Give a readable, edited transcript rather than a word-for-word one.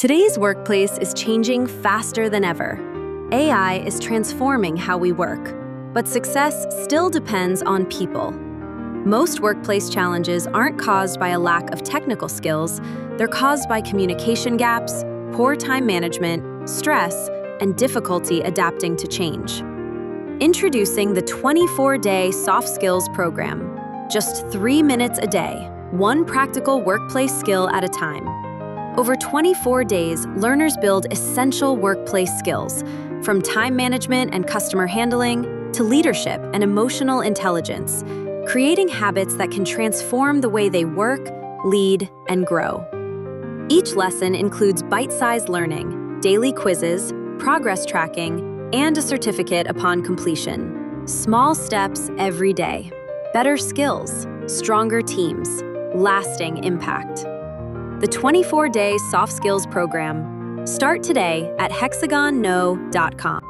Today's workplace is changing faster than ever. AI is transforming how we work, but success still depends on people. Most workplace challenges aren't caused by a lack of technical skills, they're caused by communication gaps, poor time management, stress, and difficulty adapting to change. Introducing the 24-day soft skills program. Just 3 minutes a day, one practical workplace skill at a time. Over 24 days, learners build essential workplace skills, from time management and customer handling to leadership and emotional intelligence, creating habits that can transform the way they work, lead, and grow. Each lesson includes bite-sized learning, daily quizzes, progress tracking, and a certificate upon completion. Small steps every day. Better skills, stronger teams, lasting impact. The 24-day soft skills program. Start today at hexagonno.com.